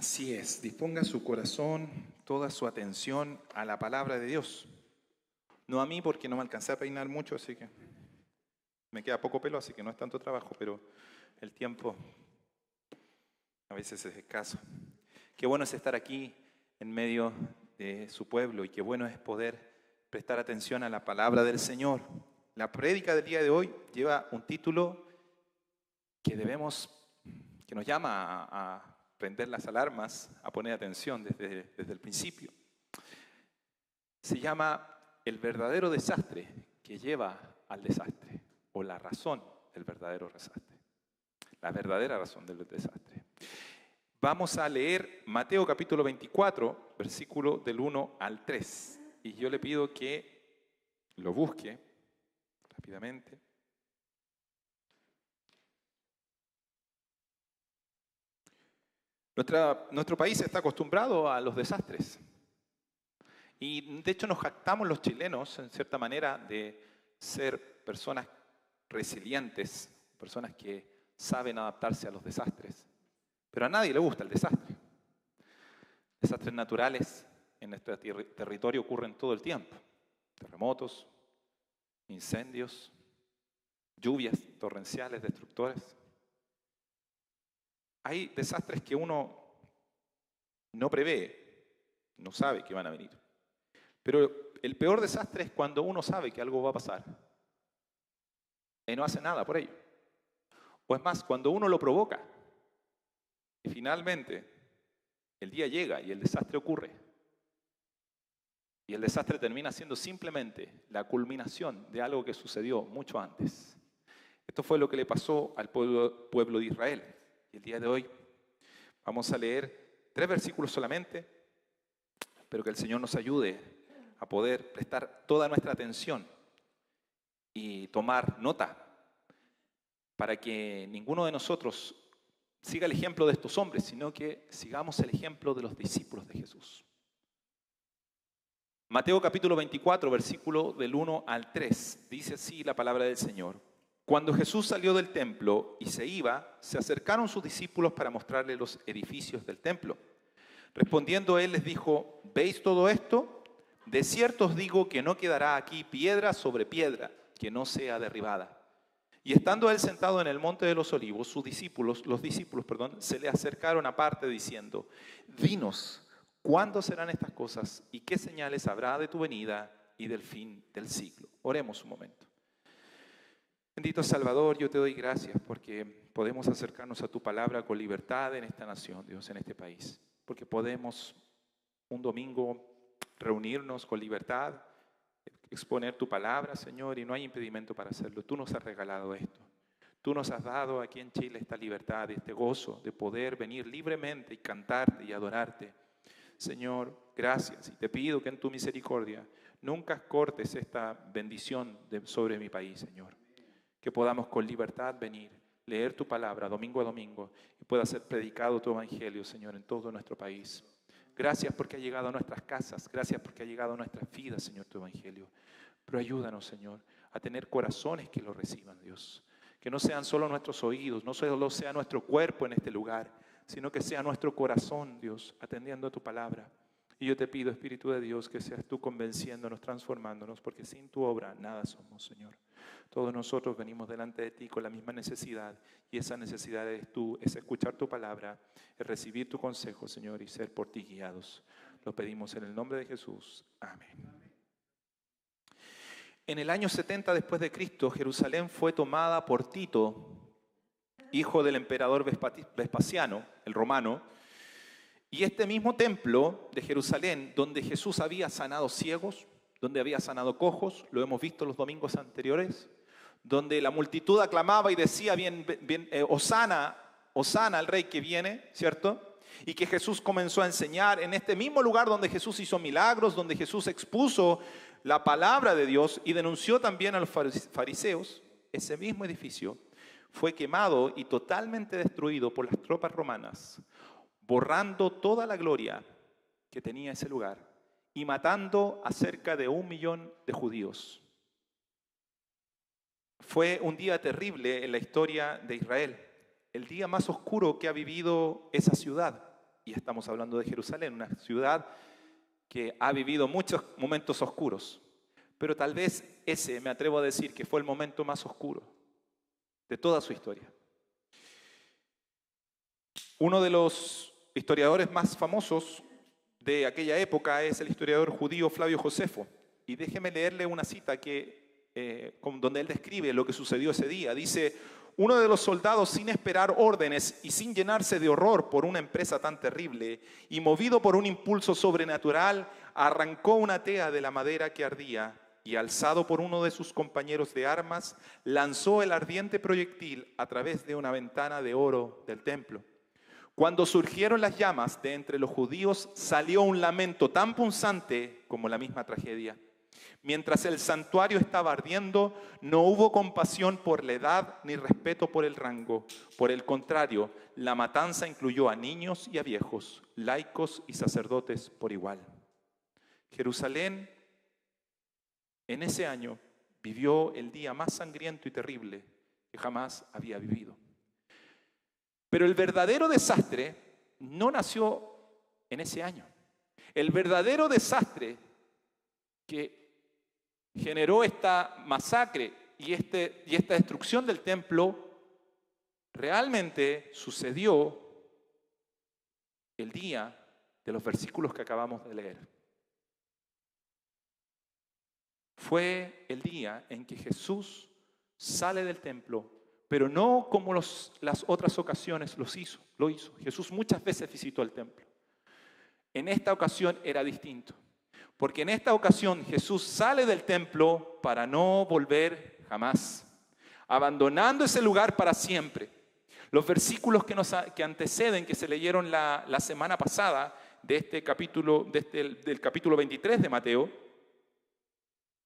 Así es, disponga su corazón, toda su atención a la palabra de Dios. No a mí porque no me alcancé a peinar mucho, así que me queda poco pelo, así que no es tanto trabajo, pero el tiempo a veces es escaso. Qué bueno es estar aquí en medio de su pueblo y qué bueno es poder prestar atención a la palabra del Señor. La prédica del día de hoy lleva un título que nos llama a prender las alarmas, a poner atención desde el principio. Se llama El verdadero desastre que lleva al desastre, o la razón del verdadero desastre, la verdadera razón del desastre. Vamos a leer Mateo capítulo 24, versículo del 1 al 3. Y yo le pido que lo busque rápidamente. Nuestro país está acostumbrado a los desastres. Y de hecho nos jactamos los chilenos, en cierta manera, de ser personas resilientes, personas que saben adaptarse a los desastres. Pero a nadie le gusta el desastre. Desastres naturales en nuestro territorio ocurren todo el tiempo. Terremotos, incendios, lluvias torrenciales, destructoras. Hay desastres que uno no prevé, no sabe que van a venir. Pero el peor desastre es cuando uno sabe que algo va a pasar y no hace nada por ello. O es más, cuando uno lo provoca y finalmente el día llega y el desastre ocurre. Y el desastre termina siendo simplemente la culminación de algo que sucedió mucho antes. Esto fue lo que le pasó al pueblo de Israel. Y el día de hoy vamos a leer 3 versículos solamente, pero que el Señor nos ayude a poder prestar toda nuestra atención y tomar nota para que ninguno de nosotros siga el ejemplo de estos hombres, sino que sigamos el ejemplo de los discípulos de Jesús. Mateo capítulo 24, versículo del 1 al 3, dice así la palabra del Señor. Cuando Jesús salió del templo y se iba, se acercaron sus discípulos para mostrarle los edificios del templo. Respondiendo él les dijo, ¿veis todo esto? De cierto os digo que no quedará aquí piedra sobre piedra que no sea derribada. Y estando él sentado en el monte de los olivos, los discípulos, se le acercaron aparte diciendo, dinos, ¿cuándo serán estas cosas y qué señales habrá de tu venida y del fin del siglo? Oremos un momento. Bendito Salvador, yo te doy gracias porque podemos acercarnos a tu palabra con libertad en esta nación, Dios, en este país. Porque podemos un domingo reunirnos con libertad, exponer tu palabra, Señor, y no hay impedimento para hacerlo. Tú nos has regalado esto. Tú nos has dado aquí en Chile esta libertad, este gozo de poder venir libremente y cantarte y adorarte. Señor, gracias. Y te pido que en tu misericordia nunca cortes esta bendición sobre mi país, Señor. Que podamos con libertad venir, leer tu palabra domingo a domingo y pueda ser predicado tu evangelio, Señor, en todo nuestro país. Gracias porque ha llegado a nuestras casas, gracias porque ha llegado a nuestras vidas, Señor, tu evangelio. Pero ayúdanos, Señor, a tener corazones que lo reciban, Dios. Que no sean solo nuestros oídos, no solo sea nuestro cuerpo en este lugar, sino que sea nuestro corazón, Dios, atendiendo a tu palabra. Y yo te pido, Espíritu de Dios, que seas tú convenciéndonos, transformándonos, porque sin tu obra nada somos, Señor. Todos nosotros venimos delante de ti con la misma necesidad, y esa necesidad eres tú, es escuchar tu palabra, es recibir tu consejo, Señor, y ser por ti guiados. Lo pedimos en el nombre de Jesús. Amén. En el año 70 después de Cristo, Jerusalén fue tomada por Tito, hijo del emperador Vespasiano, el romano, y este mismo templo de Jerusalén, donde Jesús había sanado ciegos, donde había sanado cojos, lo hemos visto los domingos anteriores, donde la multitud aclamaba y decía Hosana, Hosana al rey que viene, ¿cierto? Y que Jesús comenzó a enseñar en este mismo lugar donde Jesús hizo milagros, donde Jesús expuso la palabra de Dios y denunció también a los fariseos. Ese mismo edificio fue quemado y totalmente destruido por las tropas romanas, borrando toda la gloria que tenía ese lugar y matando a cerca de 1 millón de judíos. Fue un día terrible en la historia de Israel, el día más oscuro que ha vivido esa ciudad. y estamos hablando de Jerusalén, una ciudad que ha vivido muchos momentos oscuros, pero tal vez ese, me atrevo a decir, que fue el momento más oscuro de toda su historia. Uno de los historiadores más famosos de aquella época es el historiador judío Flavio Josefo. Y déjeme leerle una cita donde él describe lo que sucedió ese día. Dice: uno de los soldados, sin esperar órdenes y sin llenarse de horror por una empresa tan terrible, y movido por un impulso sobrenatural, arrancó una tea de la madera que ardía y, alzado por uno de sus compañeros de armas, lanzó el ardiente proyectil a través de una ventana de oro del templo. Cuando surgieron las llamas de entre los judíos, salió un lamento tan punzante como la misma tragedia. Mientras el santuario estaba ardiendo, no hubo compasión por la edad ni respeto por el rango. Por el contrario, la matanza incluyó a niños y a viejos, laicos y sacerdotes por igual. Jerusalén, en ese año, vivió el día más sangriento y terrible que jamás había vivido. Pero el verdadero desastre no nació en ese año. El verdadero desastre que generó esta masacre y esta destrucción del templo realmente sucedió el día de los versículos que acabamos de leer. Fue el día en que Jesús sale del templo, pero no como las otras ocasiones lo hizo. Jesús muchas veces visitó el templo. En esta ocasión era distinto, porque en esta ocasión Jesús sale del templo para no volver jamás, abandonando ese lugar para siempre. Los versículos que anteceden, que se leyeron la semana pasada del capítulo 23 de Mateo,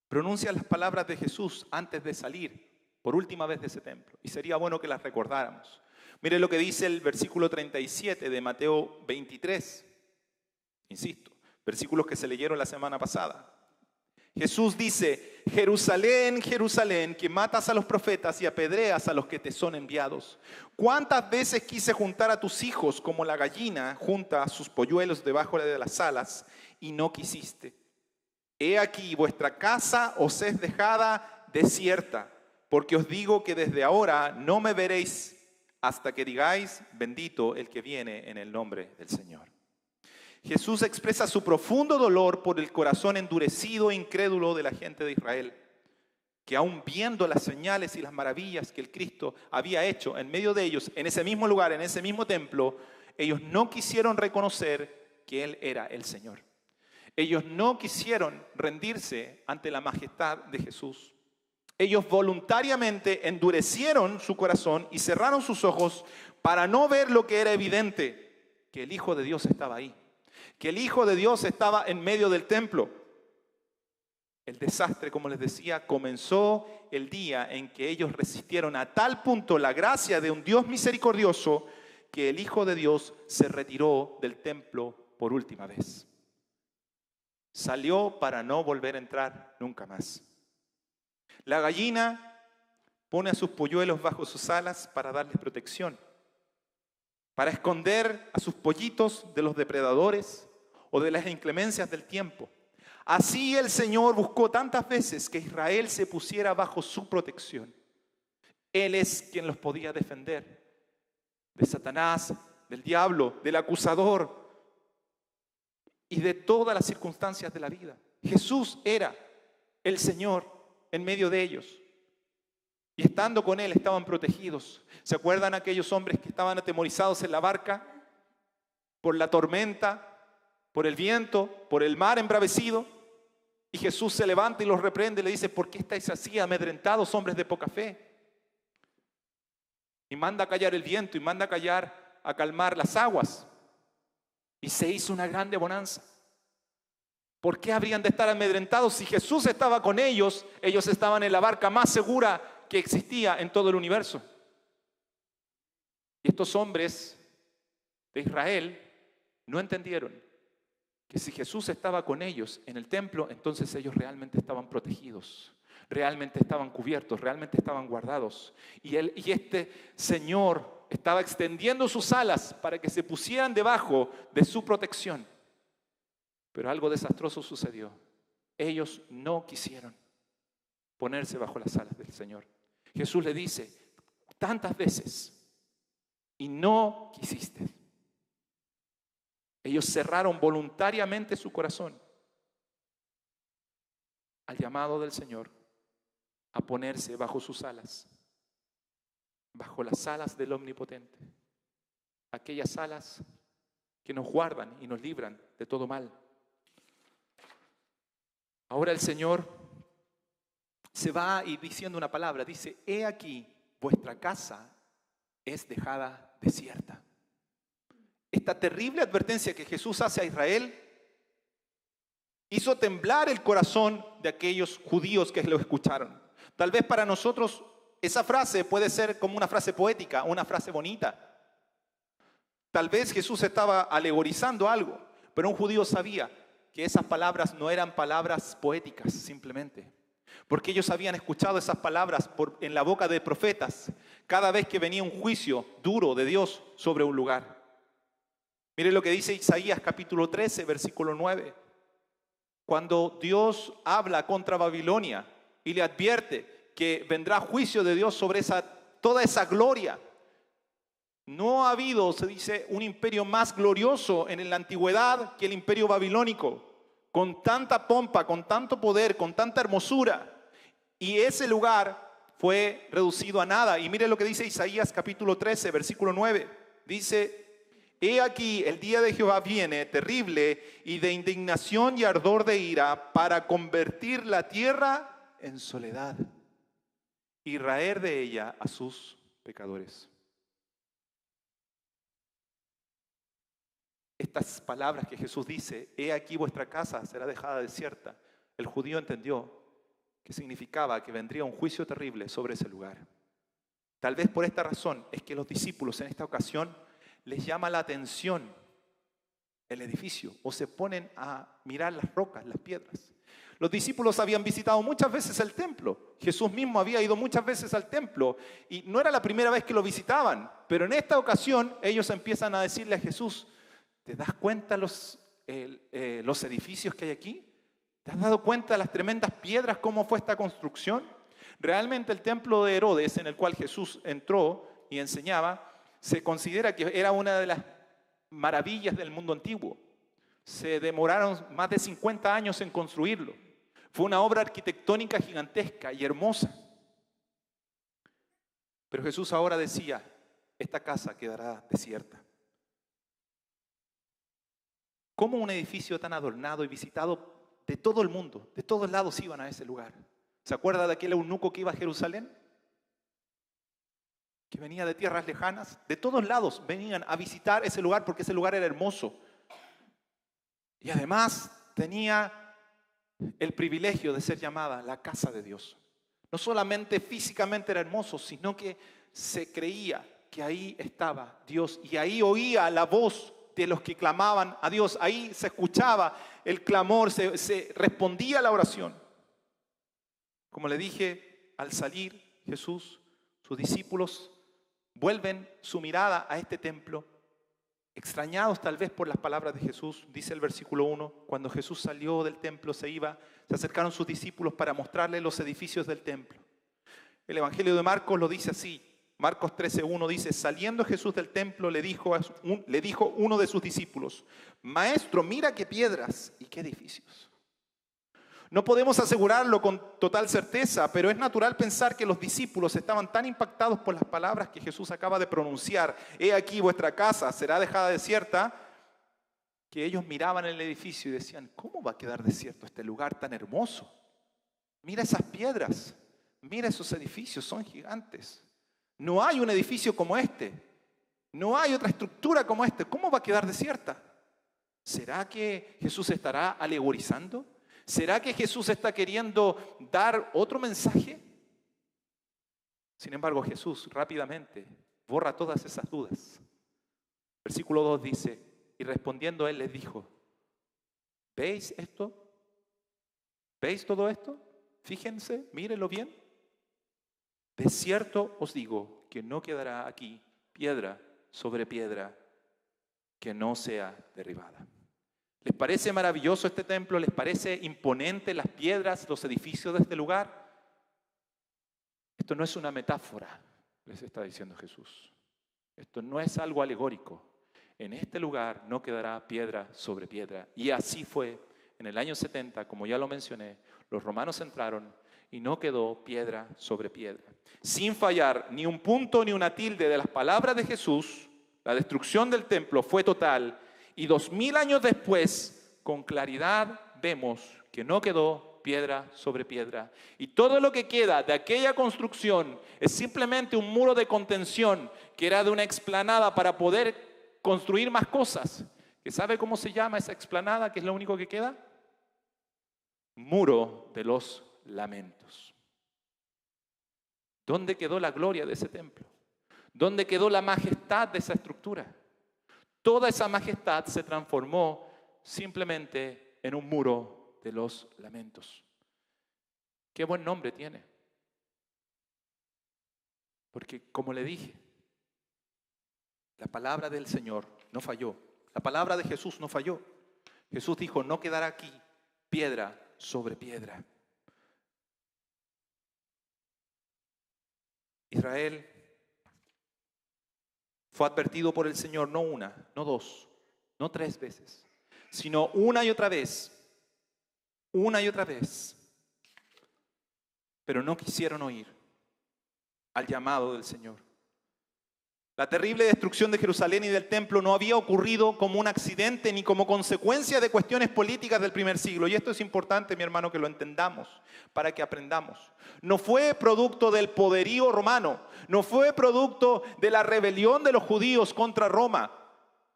pronuncian las palabras de Jesús antes de salir por última vez de ese templo, y sería bueno que las recordáramos. Mire lo que dice el versículo 37 de Mateo 23. Insisto, versículos que se leyeron la semana pasada. Jesús dice: Jerusalén, Jerusalén, que matas a los profetas y apedreas a los que te son enviados. ¿Cuántas veces quise juntar a tus hijos como la gallina junta a sus polluelos debajo de las alas, y no quisiste? He aquí, vuestra casa os es dejada desierta, porque os digo que desde ahora no me veréis hasta que digáis: bendito el que viene en el nombre del Señor. Jesús expresa su profundo dolor por el corazón endurecido e incrédulo de la gente de Israel, que aún viendo las señales y las maravillas que el Cristo había hecho en medio de ellos, en ese mismo lugar, en ese mismo templo, ellos no quisieron reconocer que Él era el Señor. Ellos no quisieron rendirse ante la majestad de Jesús. Ellos voluntariamente endurecieron su corazón y cerraron sus ojos para no ver lo que era evidente, que el Hijo de Dios estaba ahí, que el Hijo de Dios estaba en medio del templo. El desastre, como les decía, comenzó el día en que ellos resistieron a tal punto la gracia de un Dios misericordioso que el Hijo de Dios se retiró del templo por última vez. Salió para no volver a entrar nunca más. La gallina pone a sus polluelos bajo sus alas para darles protección, para esconder a sus pollitos de los depredadores o de las inclemencias del tiempo. Así el Señor buscó tantas veces que Israel se pusiera bajo su protección. Él es quien los podía defender de Satanás, del diablo, del acusador y de todas las circunstancias de la vida. Jesús era el Señor en medio de ellos. Y estando con Él estaban protegidos. ¿Se acuerdan aquellos hombres que estaban atemorizados en la barca? Por la tormenta, por el viento, por el mar embravecido. Y Jesús se levanta y los reprende y le dice: ¿por qué estáis así amedrentados, hombres de poca fe? Y manda a callar el viento y manda a calmar las aguas. Y se hizo una grande bonanza. ¿Por qué habrían de estar amedrentados si Jesús estaba con ellos? Ellos estaban en la barca más segura que existía en todo el universo. Y estos hombres de Israel no entendieron que si Jesús estaba con ellos en el templo, entonces ellos realmente estaban protegidos. Realmente estaban cubiertos, realmente estaban guardados. Y este Señor estaba extendiendo sus alas para que se pusieran debajo de su protección. Pero algo desastroso sucedió. Ellos no quisieron ponerse bajo las alas del Señor. Jesús le dice tantas veces, y no quisiste. Ellos cerraron voluntariamente su corazón al llamado del Señor a ponerse bajo sus alas, bajo las alas del Omnipotente, aquellas alas que nos guardan y nos libran de todo mal. Ahora el Señor se va y diciendo una palabra, dice: he aquí, vuestra casa es dejada desierta. Esta terrible advertencia que Jesús hace a Israel hizo temblar el corazón de aquellos judíos que lo escucharon. Tal vez para nosotros esa frase puede ser como una frase poética, una frase bonita. Tal vez Jesús estaba alegorizando algo, pero un judío sabía que esas palabras no eran palabras poéticas simplemente, porque ellos habían escuchado esas palabras en la boca de profetas cada vez que venía un juicio duro de Dios sobre un lugar. Mire lo que dice Isaías capítulo 13, versículo 9. Cuando Dios habla contra Babilonia y le advierte que vendrá juicio de Dios sobre toda esa gloria. No ha habido, se dice, un imperio más glorioso en la antigüedad que el imperio babilónico, con tanta pompa, con tanto poder, con tanta hermosura. Y ese lugar fue reducido a nada. Y mire lo que dice Isaías capítulo 13, versículo 9. Dice: he aquí, el día de Jehová viene terrible y de indignación y ardor de ira para convertir la tierra en soledad y raer de ella a sus pecadores. Estas palabras que Jesús dice, he aquí vuestra casa será dejada desierta, el judío entendió que significaba que vendría un juicio terrible sobre ese lugar. Tal vez por esta razón es que los discípulos en esta ocasión les llama la atención el edificio o se ponen a mirar las rocas, las piedras. Los discípulos habían visitado muchas veces el templo. Jesús mismo había ido muchas veces al templo y no era la primera vez que lo visitaban, pero en esta ocasión ellos empiezan a decirle a Jesús: ¿te das cuenta los edificios que hay aquí? ¿Te has dado cuenta de las tremendas piedras, cómo fue esta construcción? Realmente el templo de Herodes, en el cual Jesús entró y enseñaba, se considera que era una de las maravillas del mundo antiguo. Se demoraron más de 50 años en construirlo. Fue una obra arquitectónica gigantesca y hermosa. Pero Jesús ahora decía: esta casa quedará desierta. ¿Cómo un edificio tan adornado y visitado de todo el mundo, de todos lados iban a ese lugar? ¿Se acuerda de aquel eunuco que iba a Jerusalén? Que venía de tierras lejanas. De todos lados venían a visitar ese lugar porque ese lugar era hermoso. Y además tenía el privilegio de ser llamada la casa de Dios. No solamente físicamente era hermoso, sino que se creía que ahí estaba Dios y ahí oía la voz de los que clamaban a Dios. Ahí se escuchaba el clamor, se respondía a la oración. Como le dije, al salir Jesús, sus discípulos vuelven su mirada a este templo, extrañados tal vez por las palabras de Jesús. Dice el versículo 1, cuando Jesús salió del templo, se acercaron sus discípulos para mostrarle los edificios del templo. El Evangelio de Marcos lo dice así. Marcos 13:1 dice: saliendo Jesús del templo le dijo uno de sus discípulos: Maestro, mira qué piedras y qué edificios. No podemos asegurarlo con total certeza, pero es natural pensar que los discípulos estaban tan impactados por las palabras que Jesús acaba de pronunciar: he aquí vuestra casa será dejada desierta, que ellos miraban el edificio y decían: ¿cómo va a quedar desierto este lugar tan hermoso? Mira esas piedras, mira esos edificios, son gigantes. No hay un edificio como este, no hay otra estructura como este. ¿Cómo va a quedar desierta? ¿Será que Jesús estará alegorizando? ¿Será que Jesús está queriendo dar otro mensaje? Sin embargo, Jesús rápidamente borra todas esas dudas. Versículo 2 dice: y respondiendo él les dijo: ¿veis esto? ¿Veis todo esto? Fíjense, mírenlo bien. De cierto os digo que no quedará aquí piedra sobre piedra que no sea derribada. ¿Les parece maravilloso este templo? ¿Les parece imponente las piedras, los edificios de este lugar? Esto no es una metáfora, les está diciendo Jesús. Esto no es algo alegórico. En este lugar no quedará piedra sobre piedra. Y así fue. En el año 70, como ya lo mencioné, los romanos entraron y no quedó piedra sobre piedra. Sin fallar ni un punto ni una tilde de las palabras de Jesús, la destrucción del templo fue total. Y 2000 años después, con claridad, vemos que no quedó piedra sobre piedra. Y todo lo que queda de aquella construcción es simplemente un muro de contención que era de una explanada para poder construir más cosas. ¿Que sabe cómo se llama esa explanada? ¿Qué es lo único que queda? Muro de los lamentos. ¿Dónde quedó la gloria de ese templo? ¿Dónde quedó la majestad de esa estructura? Toda esa majestad se transformó simplemente en un muro de los lamentos. Qué buen nombre tiene. Porque, como le dije, la palabra del Señor no falló. La palabra de Jesús no falló. Jesús dijo, no quedará aquí piedra sobre piedra. Israel fue advertido por el Señor no una, no dos, no 3 veces, sino una y otra vez. Pero no quisieron oír al llamado del Señor. La terrible destrucción de Jerusalén y del templo no había ocurrido como un accidente ni como consecuencia de cuestiones políticas del primer siglo. Y esto es importante, mi hermano, que lo entendamos para que aprendamos. No fue producto del poderío romano, no fue producto de la rebelión de los judíos contra Roma,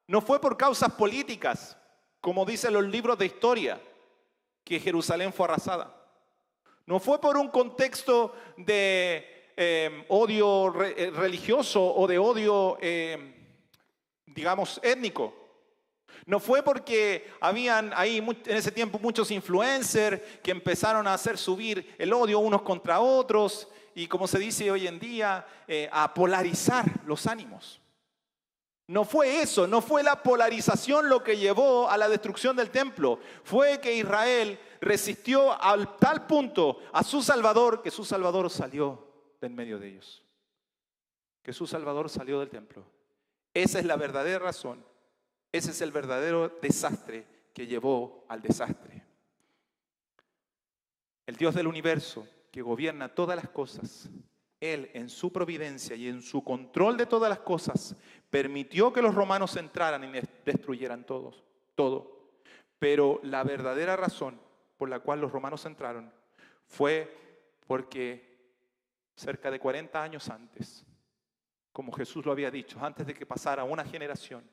no fue por causas políticas, como dicen los libros de historia, que Jerusalén fue arrasada. No fue por un contexto de odio religioso o de odio, digamos, étnico. No fue porque habían ahí en ese tiempo muchos influencers que empezaron a hacer subir el odio unos contra otros y, como se dice hoy en día, a polarizar los ánimos. No fue eso, no fue la polarización lo que llevó a la destrucción del templo. Fue que Israel resistió al tal punto a su Salvador que su Salvador salió de en medio de ellos. Que su Salvador salió del templo. Esa es la verdadera razón. Ese es el verdadero desastre que llevó al desastre. El Dios del universo que gobierna todas las cosas, Él en su providencia y en su control de todas las cosas permitió que los romanos entraran y destruyeran todo. Pero la verdadera razón por la cual los romanos entraron fue porque cerca de 40 años antes, como Jesús lo había dicho, antes de que pasara una generación,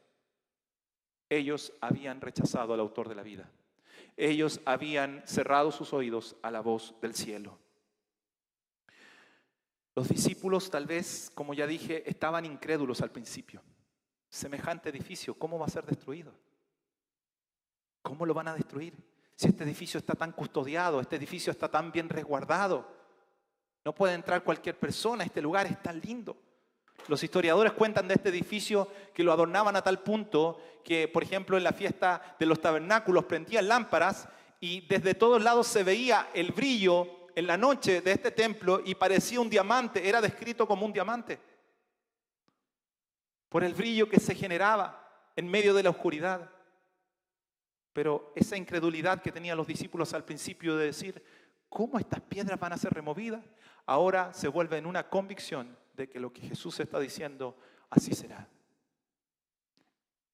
ellos habían rechazado al autor de la vida. Ellos habían cerrado sus oídos a la voz del cielo. Los discípulos, tal vez, como ya dije, estaban incrédulos al principio. Semejante edificio, ¿cómo va a ser destruido? ¿Cómo lo van a destruir? Si este edificio está tan custodiado, este edificio está tan bien resguardado. No puede entrar cualquier persona, este lugar es tan lindo. Los historiadores cuentan de este edificio que lo adornaban a tal punto que, por ejemplo, en la fiesta de los tabernáculos prendían lámparas y desde todos lados se veía el brillo en la noche de este templo y parecía un diamante, era descrito como un diamante. Por el brillo que se generaba en medio de la oscuridad. Pero esa incredulidad que tenían los discípulos al principio de decir, ¿cómo estas piedras van a ser removidas? Ahora se vuelve en una convicción de que lo que Jesús está diciendo, así será.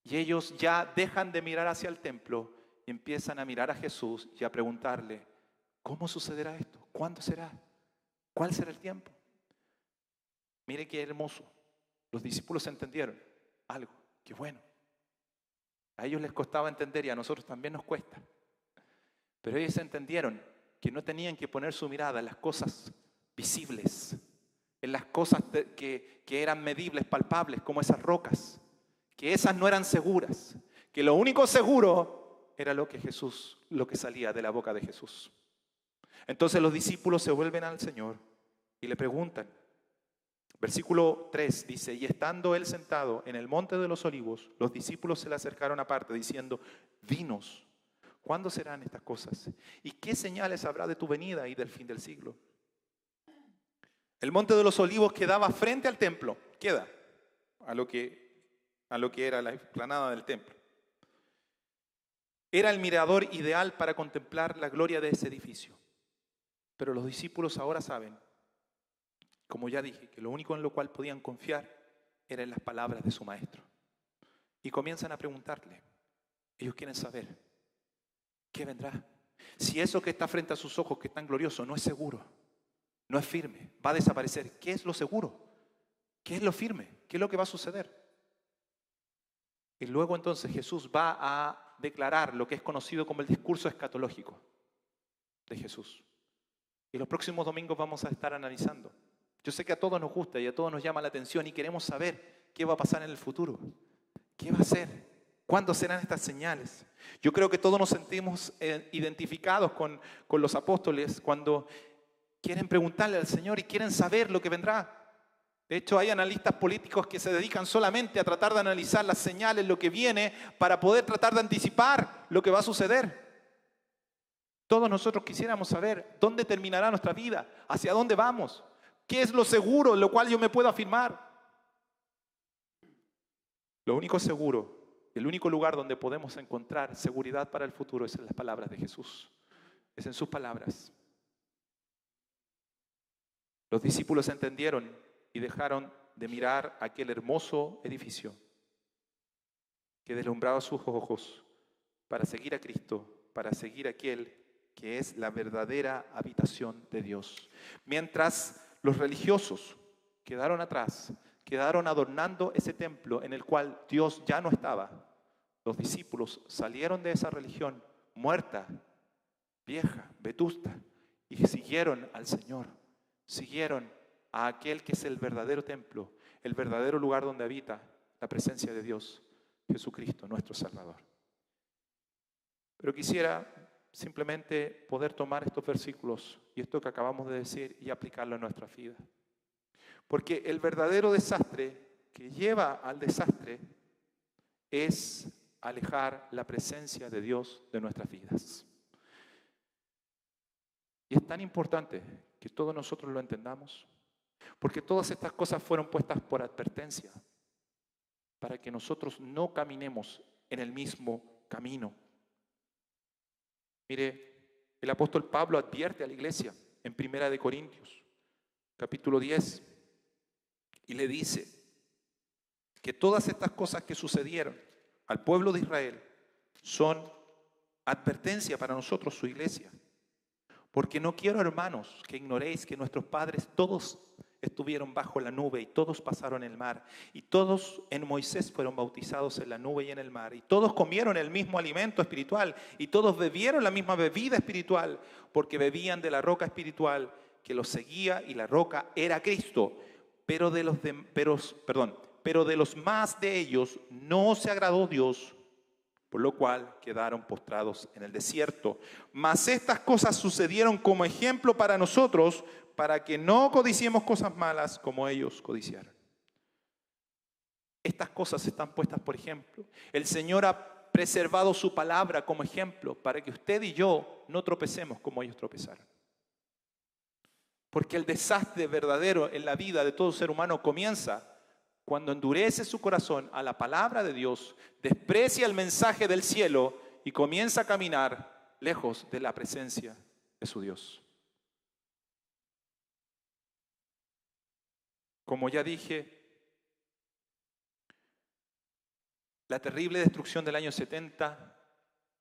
Y ellos ya dejan de mirar hacia el templo y empiezan a mirar a Jesús y a preguntarle, ¿cómo sucederá esto? ¿Cuándo será? ¿Cuál será el tiempo? Mire qué hermoso. Los discípulos entendieron algo, qué bueno. A ellos les costaba entender y a nosotros también nos cuesta. Pero ellos entendieron que no tenían que poner su mirada en las cosas visibles, en las cosas que eran medibles, palpables, como esas rocas, que esas no eran seguras, que lo único seguro era lo que salía de la boca de Jesús. Entonces los discípulos se vuelven al Señor y le preguntan. Versículo 3 dice, y estando él sentado en el monte de los olivos, los discípulos se le acercaron aparte diciendo, dinos, ¿cuándo serán estas cosas? ¿Y qué señales habrá de tu venida y del fin del siglo? El monte de los olivos quedaba frente al templo, queda a lo que era la explanada del templo. Era el mirador ideal para contemplar la gloria de ese edificio. Pero los discípulos ahora saben, como ya dije, que lo único en lo cual podían confiar era en las palabras de su maestro. Y comienzan a preguntarle. Ellos quieren saber, ¿qué vendrá? Si eso que está frente a sus ojos, que es tan glorioso, no es seguro, no es firme, va a desaparecer. ¿Qué es lo seguro? ¿Qué es lo firme? ¿Qué es lo que va a suceder? Y luego entonces Jesús va a declarar lo que es conocido como el discurso escatológico de Jesús. Y los próximos domingos vamos a estar analizando. Yo sé que a todos nos gusta y a todos nos llama la atención y queremos saber qué va a pasar en el futuro. ¿Qué va a ser? ¿Cuándo serán estas señales? Yo creo que todos nos sentimos identificados con los apóstoles cuando quieren preguntarle al Señor y quieren saber lo que vendrá. De hecho, hay analistas políticos que se dedican solamente a tratar de analizar las señales, lo que viene, para poder tratar de anticipar lo que va a suceder. Todos nosotros quisiéramos saber dónde terminará nuestra vida, hacia dónde vamos, qué es lo seguro en lo cual yo me puedo afirmar. Lo único seguro, el único lugar donde podemos encontrar seguridad para el futuro es en las palabras de Jesús. Es en sus palabras. Los discípulos entendieron y dejaron de mirar aquel hermoso edificio que deslumbraba sus ojos para seguir a Cristo, para seguir a aquel que es la verdadera habitación de Dios. Mientras los religiosos quedaron atrás, quedaron adornando ese templo en el cual Dios ya no estaba, los discípulos salieron de esa religión muerta, vieja, vetusta, y siguieron al Señor, siguieron a aquel que es el verdadero templo, el verdadero lugar donde habita la presencia de Dios, Jesucristo, nuestro Salvador. Pero quisiera simplemente poder tomar estos versículos y esto que acabamos de decir y aplicarlo en nuestra vida. Porque el verdadero desastre que lleva al desastre es alejar la presencia de Dios de nuestras vidas. Y es tan importante que todos nosotros lo entendamos, porque todas estas cosas fueron puestas por advertencia, para que nosotros no caminemos en el mismo camino. Mire, el apóstol Pablo advierte a la iglesia en 1 Corintios, capítulo 10, y le dice que todas estas cosas que sucedieron al pueblo de Israel son advertencia para nosotros, su iglesia. Porque no quiero, hermanos, que ignoréis que nuestros padres todos estuvieron bajo la nube y todos pasaron el mar. Y todos en Moisés fueron bautizados en la nube y en el mar. Y todos comieron el mismo alimento espiritual. Y todos bebieron la misma bebida espiritual. Porque bebían de la roca espiritual que los seguía y la roca era Cristo. Pero de los más de ellos no se agradó Dios, por lo cual quedaron postrados en el desierto. Mas estas cosas sucedieron como ejemplo para nosotros, para que no codiciemos cosas malas como ellos codiciaron. Estas cosas están puestas por ejemplo. El Señor ha preservado su palabra como ejemplo para que usted y yo no tropecemos como ellos tropezaron. Porque el desastre verdadero en la vida de todo ser humano comienza cuando endurece su corazón a la palabra de Dios, desprecia el mensaje del cielo y comienza a caminar lejos de la presencia de su Dios. Como ya dije, la terrible destrucción del año 70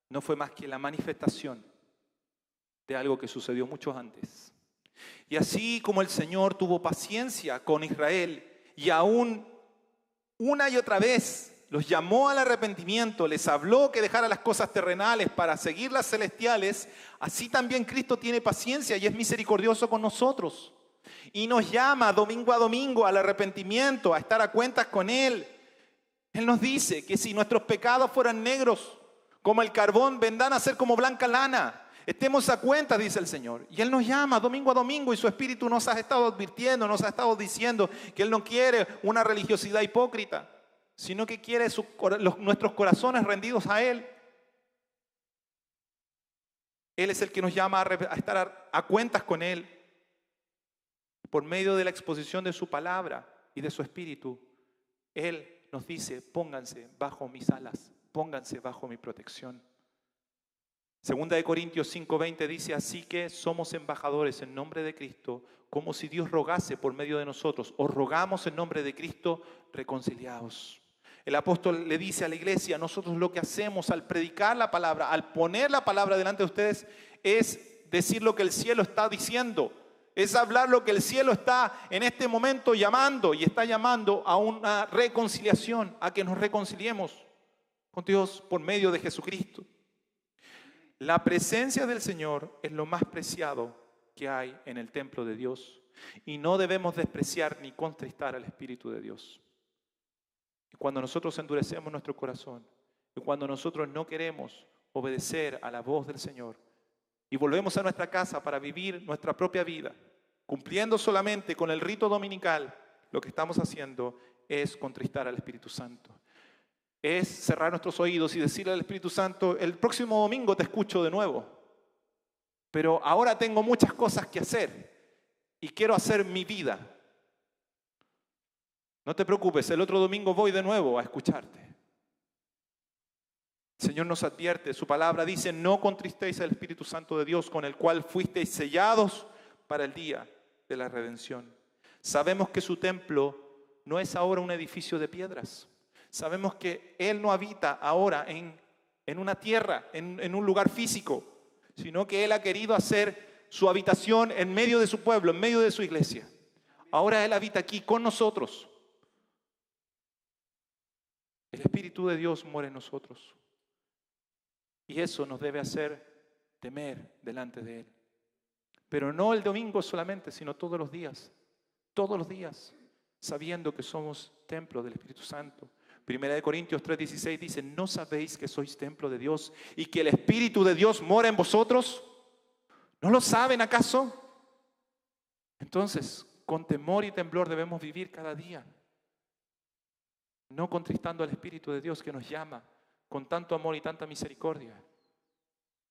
no fue más que la manifestación de algo que sucedió mucho antes. Y así como el Señor tuvo paciencia con Israel y aún una y otra vez los llamó al arrepentimiento, les habló que dejara las cosas terrenales para seguir las celestiales, así también Cristo tiene paciencia y es misericordioso con nosotros. Y nos llama domingo a domingo al arrepentimiento, a estar a cuentas con Él. Él nos dice que si nuestros pecados fueran negros como el carbón, vendrán a ser como blanca lana. Estemos a cuenta, dice el Señor. Y Él nos llama domingo a domingo y su Espíritu nos ha estado advirtiendo, nos ha estado diciendo que Él no quiere una religiosidad hipócrita, sino que quiere nuestros corazones rendidos a Él. Él es el que nos llama a estar a cuentas con Él por medio de la exposición de su palabra y de su Espíritu. Él nos dice, pónganse bajo mis alas, pónganse bajo mi protección. Segunda de Corintios 5:20 dice, así que somos embajadores en nombre de Cristo, como si Dios rogase por medio de nosotros. Os rogamos en nombre de Cristo, reconciliaos. El apóstol le dice a la iglesia, nosotros lo que hacemos al predicar la palabra, al poner la palabra delante de ustedes, es decir lo que el cielo está diciendo. Es hablar lo que el cielo está en este momento llamando, y está llamando a una reconciliación, a que nos reconciliemos con Dios por medio de Jesucristo. La presencia del Señor es lo más preciado que hay en el templo de Dios, y no debemos despreciar ni contristar al Espíritu de Dios. Y cuando nosotros endurecemos nuestro corazón, y cuando nosotros no queremos obedecer a la voz del Señor, y volvemos a nuestra casa para vivir nuestra propia vida, cumpliendo solamente con el rito dominical, lo que estamos haciendo es contristar al Espíritu Santo. Es cerrar nuestros oídos y decirle al Espíritu Santo, el próximo domingo te escucho de nuevo, pero ahora tengo muchas cosas que hacer y quiero hacer mi vida. No te preocupes, el otro domingo voy de nuevo a escucharte. El Señor nos advierte, su palabra dice, no contristéis al Espíritu Santo de Dios, con el cual fuisteis sellados para el día de la redención. Sabemos que su templo no es ahora un edificio de piedras. Sabemos que Él no habita ahora en una tierra, en un lugar físico, sino que Él ha querido hacer su habitación en medio de su pueblo, en medio de su iglesia. Ahora Él habita aquí con nosotros. El Espíritu de Dios mora en nosotros. Y eso nos debe hacer temer delante de Él. Pero no el domingo solamente, sino todos los días, sabiendo que somos templo del Espíritu Santo. Primera de Corintios 3:16 dice, ¿no sabéis que sois templo de Dios y que el Espíritu de Dios mora en vosotros? ¿No lo saben acaso? Entonces, con temor y temblor debemos vivir cada día, no contristando al Espíritu de Dios que nos llama con tanto amor y tanta misericordia,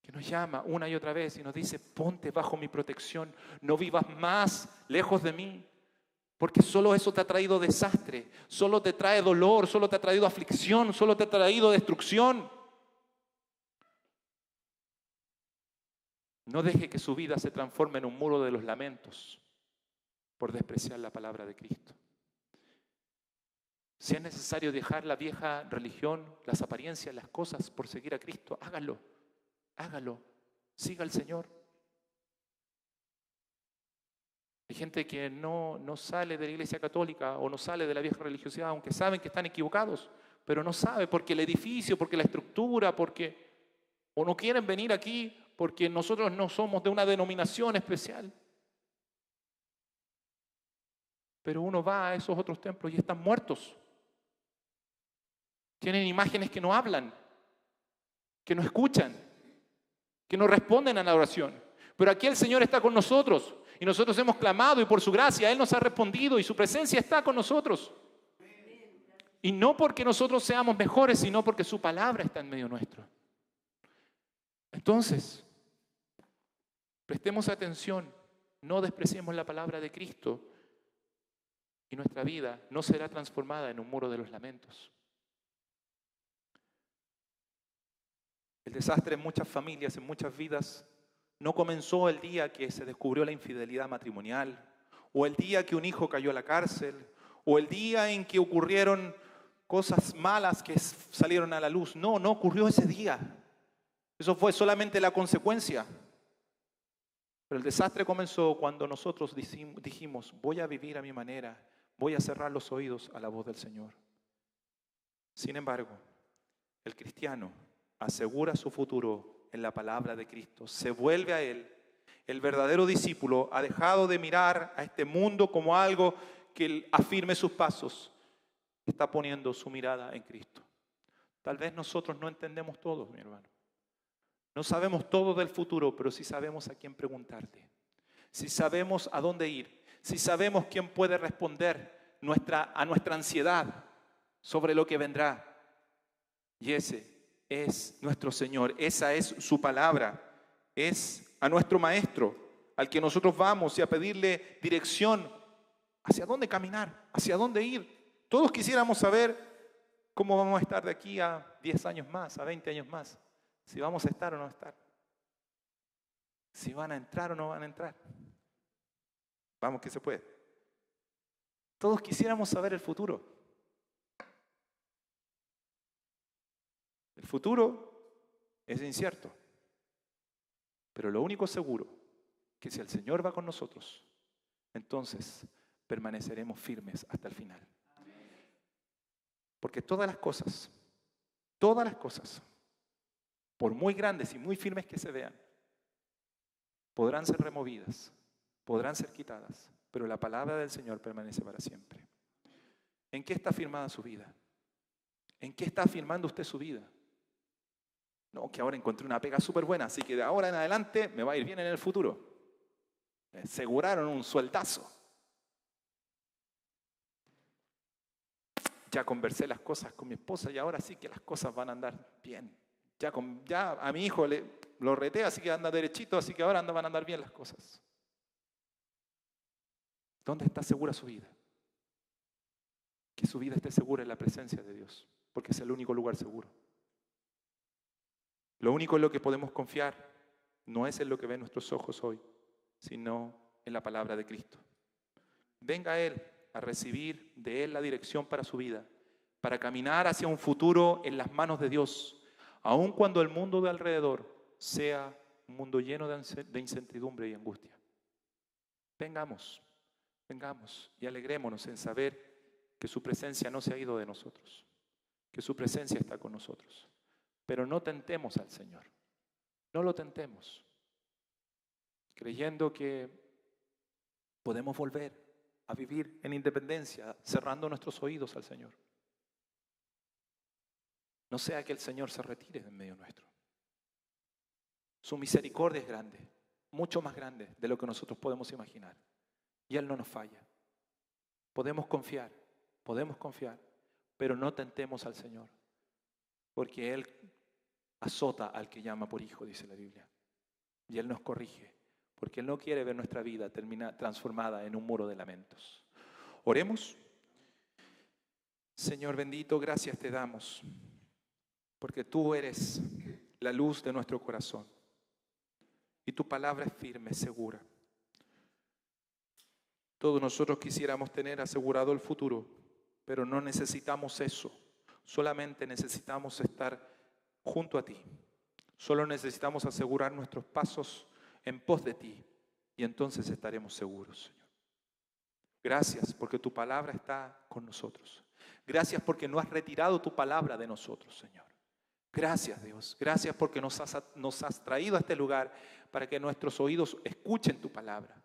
que nos llama una y otra vez y nos dice, ponte bajo mi protección, no vivas más lejos de mí, porque solo eso te ha traído desastre, solo te trae dolor, solo te ha traído aflicción, solo te ha traído destrucción. No deje que su vida se transforme en un muro de los lamentos por despreciar la palabra de Cristo. Si es necesario dejar la vieja religión, las apariencias, las cosas por seguir a Cristo, hágalo, siga al Señor. Hay gente que no sale de la iglesia católica o no sale de la vieja religiosidad, aunque saben que están equivocados, pero no sabe porque el edificio, porque la estructura, o no quieren venir aquí porque nosotros no somos de una denominación especial. Pero uno va a esos otros templos y están muertos. Tienen imágenes que no hablan, que no escuchan, que no responden a la oración. Pero aquí el Señor está con nosotros y nosotros hemos clamado y por su gracia Él nos ha respondido y su presencia está con nosotros. Y no porque nosotros seamos mejores, sino porque su palabra está en medio nuestro. Entonces, prestemos atención, no despreciemos la palabra de Cristo y nuestra vida no será transformada en un muro de los lamentos. El desastre en muchas familias, en muchas vidas, no comenzó el día que se descubrió la infidelidad matrimonial, o el día que un hijo cayó a la cárcel, o el día en que ocurrieron cosas malas que salieron a la luz. No ocurrió ese día. Eso fue solamente la consecuencia. Pero el desastre comenzó cuando nosotros dijimos, voy a vivir a mi manera, voy a cerrar los oídos a la voz del Señor. Sin embargo, el cristiano asegura su futuro en la palabra de Cristo, se vuelve a Él. El verdadero discípulo ha dejado de mirar a este mundo como algo que afirme sus pasos, está poniendo su mirada en Cristo. Tal vez nosotros no entendemos todo, mi hermano. No sabemos todo del futuro, pero sí sabemos a quién preguntarte. Si sabemos a dónde ir, si sabemos quién puede responder a nuestra ansiedad sobre lo que vendrá. Y ese es nuestro Señor, esa es su palabra, es a nuestro Maestro, al que nosotros vamos y a pedirle dirección hacia dónde caminar, hacia dónde ir. Todos quisiéramos saber cómo vamos a estar de aquí a 10 años más, a 20 años más, si vamos a estar o no estar, si van a entrar o no van a entrar. Vamos que se puede. Todos quisiéramos saber el futuro. El futuro es incierto, pero lo único seguro que si el Señor va con nosotros, entonces permaneceremos firmes hasta el final. Porque todas las cosas, por muy grandes y muy firmes que se vean, podrán ser removidas, podrán ser quitadas, pero la palabra del Señor permanece para siempre. ¿En qué está firmada su vida? ¿En qué está firmando usted su vida? No, que ahora encontré una pega súper buena, así que de ahora en adelante me va a ir bien en el futuro. Me aseguraron un sueldazo. Ya conversé las cosas con mi esposa y ahora sí que las cosas van a andar bien. Ya a mi hijo lo reté, así que anda derechito, así que ahora van a andar bien las cosas. ¿Dónde está segura su vida? Que su vida esté segura en la presencia de Dios, porque es el único lugar seguro. Lo único en lo que podemos confiar no es en lo que ven nuestros ojos hoy, sino en la palabra de Cristo. Venga a Él a recibir de Él la dirección para su vida, para caminar hacia un futuro en las manos de Dios, aun cuando el mundo de alrededor sea un mundo lleno de incertidumbre y angustia. Vengamos y alegrémonos en saber que su presencia no se ha ido de nosotros, que su presencia está con nosotros. Pero no tentemos al Señor, no lo tentemos, creyendo que podemos volver a vivir en independencia, cerrando nuestros oídos al Señor. No sea que el Señor se retire de en medio nuestro. Su misericordia es grande, mucho más grande de lo que nosotros podemos imaginar. Y Él no nos falla. Podemos confiar, pero no tentemos al Señor, porque Él azota al que llama por hijo, dice la Biblia. Y Él nos corrige, porque Él no quiere ver nuestra vida transformada en un muro de lamentos. Oremos. Señor bendito, gracias te damos, porque tú eres la luz de nuestro corazón. Y tu palabra es firme, segura. Todos nosotros quisiéramos tener asegurado el futuro, pero no necesitamos eso. Solamente necesitamos estar junto a ti. Solo necesitamos asegurar nuestros pasos en pos de ti y entonces estaremos seguros, Señor. Gracias porque tu palabra está con nosotros. Gracias porque no has retirado tu palabra de nosotros, Señor. Gracias, Dios. Gracias porque nos has traído a este lugar para que nuestros oídos escuchen tu palabra.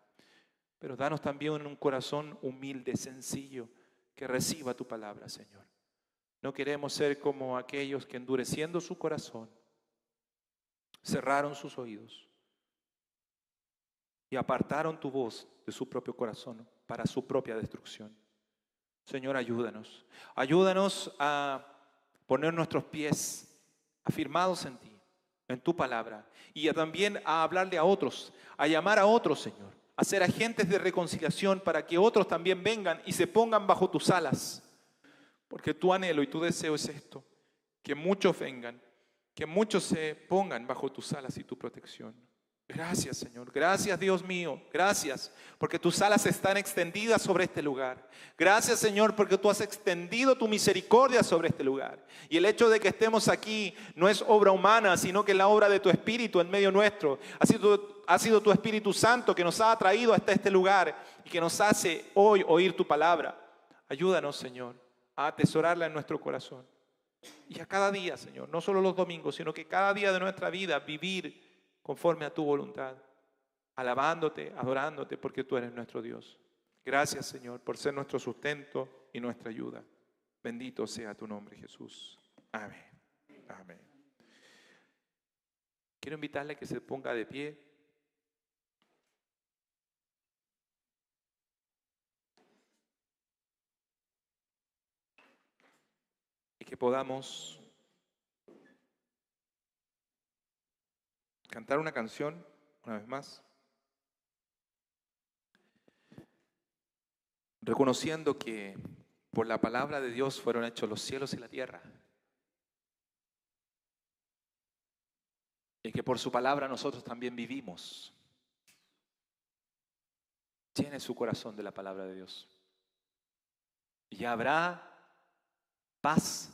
Pero danos también un corazón humilde, sencillo, que reciba tu palabra, Señor. No queremos ser como aquellos que endureciendo su corazón, cerraron sus oídos y apartaron tu voz de su propio corazón para su propia destrucción. Señor, ayúdanos. Ayúdanos a poner nuestros pies afirmados en ti, en tu palabra, y también a hablarle a otros, a llamar a otros, Señor, a ser agentes de reconciliación para que otros también vengan y se pongan bajo tus alas. Porque tu anhelo y tu deseo es esto, que muchos vengan, que muchos se pongan bajo tus alas y tu protección. Gracias, Señor. Gracias, Dios mío. Gracias, porque tus alas están extendidas sobre este lugar. Gracias, Señor, porque tú has extendido tu misericordia sobre este lugar. Y el hecho de que estemos aquí no es obra humana, sino que es la obra de tu Espíritu en medio nuestro. Ha sido tu Espíritu Santo que nos ha traído hasta este lugar y que nos hace hoy oír tu palabra. Ayúdanos, Señor, a atesorarla en nuestro corazón. Y a cada día, Señor, no solo los domingos, sino que cada día de nuestra vida vivir conforme a tu voluntad, alabándote, adorándote, porque tú eres nuestro Dios. Gracias, Señor, por ser nuestro sustento y nuestra ayuda. Bendito sea tu nombre, Jesús. Amén. Amén. Quiero invitarle a que se ponga de pie. Y que podamos cantar una canción una vez más, reconociendo que por la palabra de Dios fueron hechos los cielos y la tierra, y que por su palabra nosotros también vivimos. Llene su corazón de la palabra de Dios y habrá paz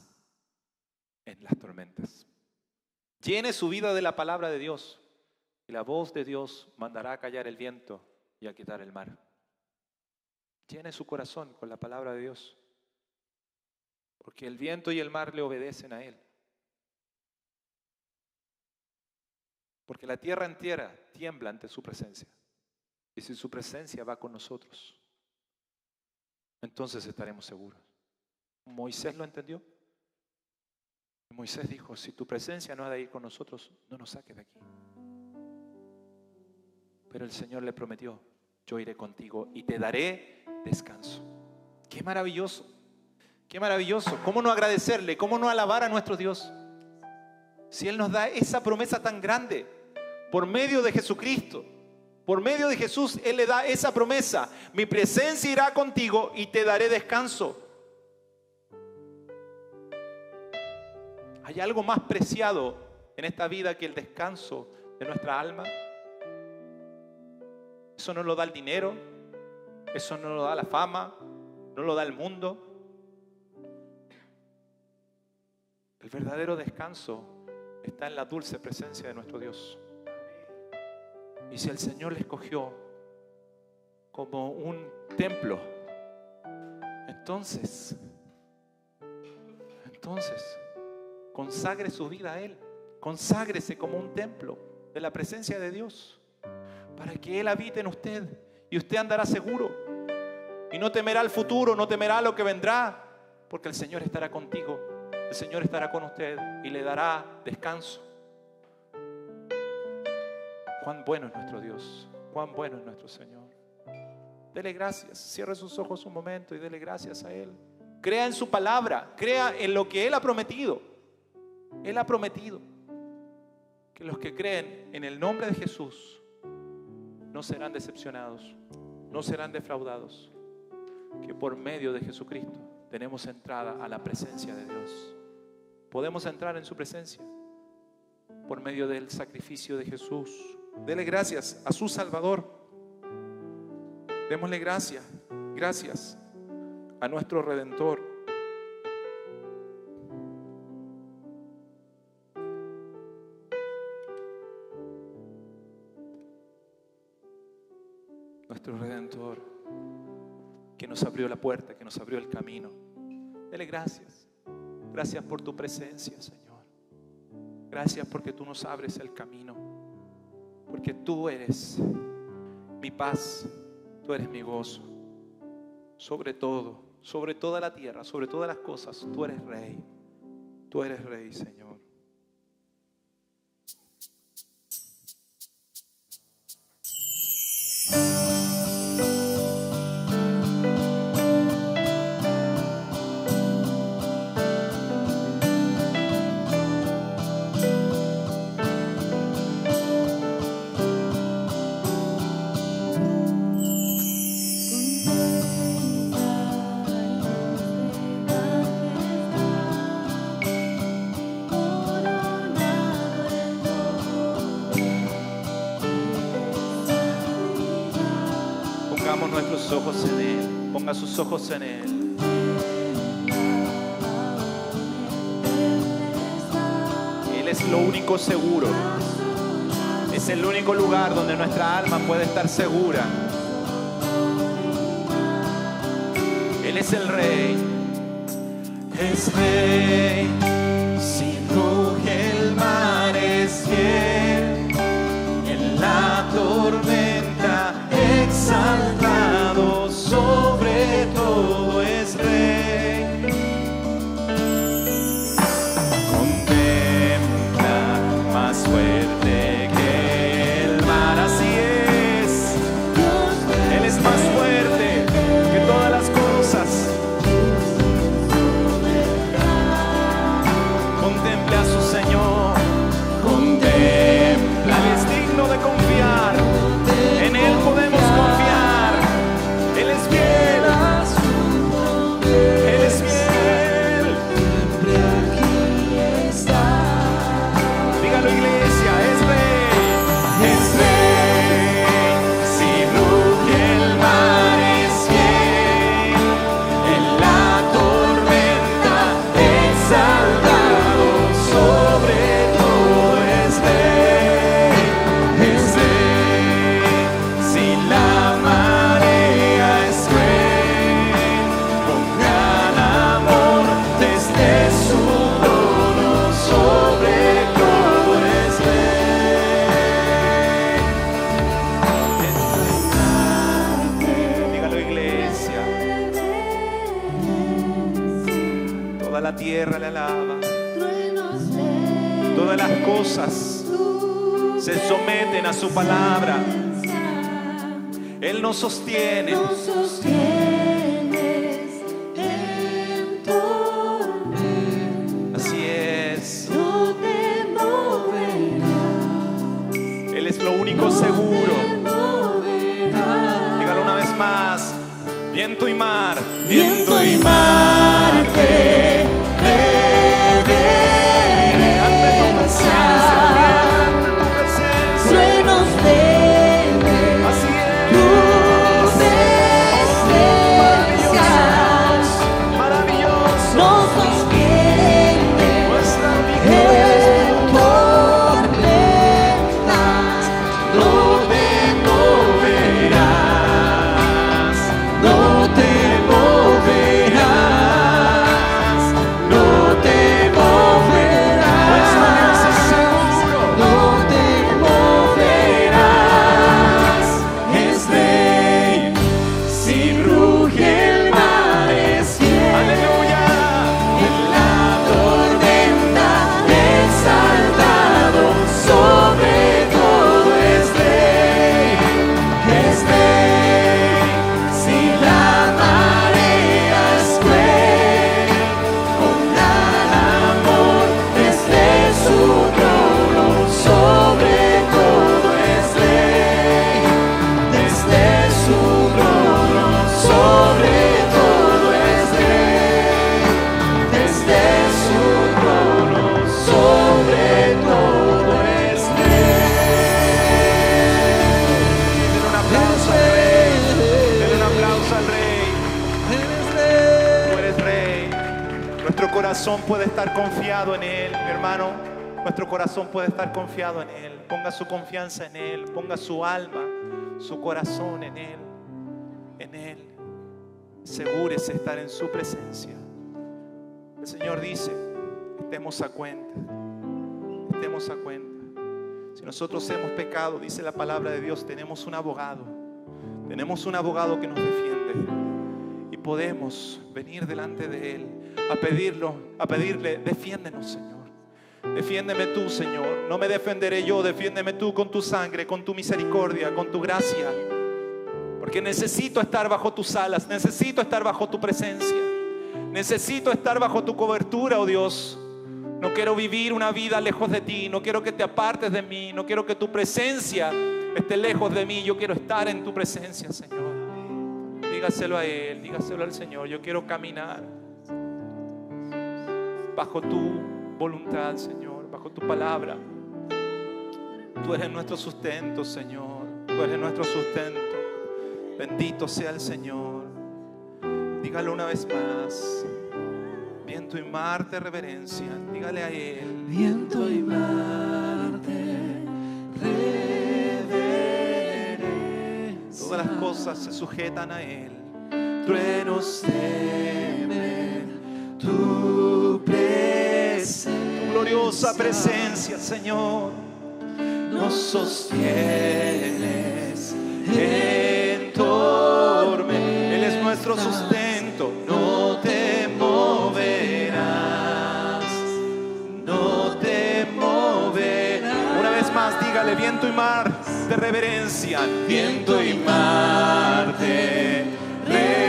en las tormentas. Llene su vida de la palabra de Dios y la voz de Dios mandará a callar el viento y a quitar el mar. Llene su corazón con la palabra de Dios, porque el viento y el mar le obedecen a Él. Porque la tierra entera tiembla ante su presencia. Y si su presencia va con nosotros, entonces estaremos seguros. Moisés lo entendió. Moisés dijo, si tu presencia no ha de ir con nosotros, no nos saques de aquí. Pero el Señor le prometió, yo iré contigo y te daré descanso. Qué maravilloso, qué maravilloso. ¿Cómo no agradecerle? ¿Cómo no alabar a nuestro Dios? Si Él nos da esa promesa tan grande, por medio de Jesucristo, por medio de Jesús, Él le da esa promesa. Mi presencia irá contigo y te daré descanso. ¿Hay algo más preciado en esta vida que el descanso de nuestra alma? Eso no lo da el dinero, eso no lo da la fama, no lo da el mundo. El verdadero descanso está en la dulce presencia de nuestro Dios. Y si el Señor le escogió como un templo, entonces consagre su vida a Él. Conságrese como un templo de la presencia de Dios, para que Él habite en usted y usted andará seguro y no temerá el futuro, no temerá lo que vendrá, porque el Señor estará contigo, el Señor estará con usted y le dará descanso. Cuán bueno es nuestro Dios, cuán bueno es nuestro Señor. Dele gracias, cierre sus ojos un momento y dele gracias a Él. Crea en su palabra, crea en lo que Él ha prometido. Él ha prometido que los que creen en el nombre de Jesús no serán decepcionados, no serán defraudados, que por medio de Jesucristo tenemos entrada a la presencia de Dios. Podemos entrar en su presencia por medio del sacrificio de Jesús. Dele gracias a su Salvador. Démosle gracias a nuestro Redentor. Nuestro Redentor, que nos abrió la puerta, que nos abrió el camino. Dele gracias. Gracias por tu presencia, Señor. Gracias porque tú nos abres el camino. Porque tú eres mi paz, tú eres mi gozo. Sobre todo, sobre toda la tierra, sobre todas las cosas, tú eres Rey. Tú eres Rey, Señor. Nuestros ojos en Él, ponga sus ojos en Él. Él es lo único seguro, es el único lugar donde nuestra alma puede estar segura. Él es el Rey, es Rey. Si ruge el mar es fiel, en la tormenta exaltado, sobre todo es Rey. Contempla más fuerte tierra le alaba. Todas las cosas se someten a su palabra. Él nos sostiene. Así es. Él es lo único seguro. Dígalo una vez más. Viento y mar. Viento y mar te truenos de Así es. tu presencia Maravilloso. nos sostiene Nuestra en tormentas. No te moverás, no te moverás, no te moverás. Nuestro Dios es seguro. No te moverás, es ley. Si ruge el mar es fiel. Aleluya. En la tormenta exaltado sobre todo es ley. Es ley. Si la marea es cruel, con gran amor desde su trono sobre todo es ley. Desde su trono sobre todo es ley. Desde su trono sobre todo es ley. Den un aplauso al Rey. Den un aplauso al Rey. Tú eres Rey. Nuestro corazón puede estar confiado en Él, mi hermano. Nuestro corazón puede estar confiado en Él. Ponga su confianza en Él. Ponga su alma, su corazón en Él. En Él. Asegúrese estar en su presencia. El Señor dice: estemos a cuenta. Estemos a cuenta. Si nosotros hemos pecado, dice la palabra de Dios, tenemos un abogado. Tenemos un abogado que nos defiende. Y podemos venir delante de Él a pedirle: defiéndenos, Señor. Defiéndeme tú, Señor. No me defenderé yo, defiéndeme tú con tu sangre, con tu misericordia, con tu gracia. Porque necesito estar bajo tus alas, necesito estar bajo tu presencia. Necesito estar bajo tu cobertura, oh Dios. No quiero vivir una vida lejos de ti, no quiero que te apartes de mí, no quiero que tu presencia esté lejos de mí. Yo quiero estar en tu presencia, Señor. Dígaselo a Él, dígaselo al Señor. Yo quiero caminar bajo tu voluntad, Señor, bajo tu palabra. Tú eres nuestro sustento, Señor. Tú eres nuestro sustento. Bendito sea el Señor. Dígalo una vez más. Viento y mar te reverencian. Dígale a Él. Viento y mar te reverencian. Todas las cosas se sujetan a Él. Truenos temen tu presencia. Tu gloriosa presencia, Señor. Nos sostienes en tormenta. Él es nuestro sustento. No te moverás, no te moverás. Una vez más, dígale: viento y mar te reverencian. Viento y mar te reverencian.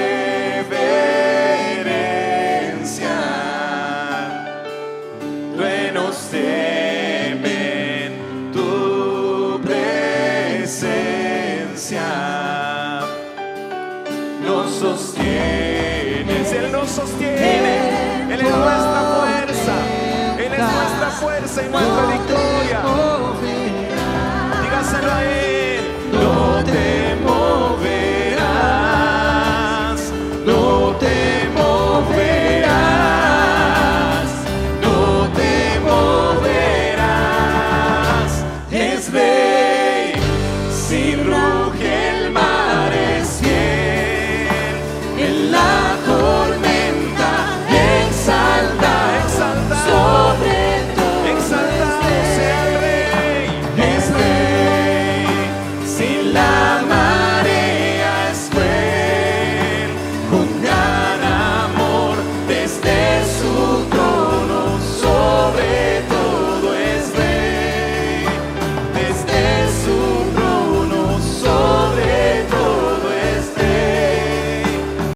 Truenos temen tu presencia. Nos sostienes. Él nos sostiene. Él es nuestra fuerza. Él es nuestra fuerza y nuestra victoria. Dígaselo a Él. No te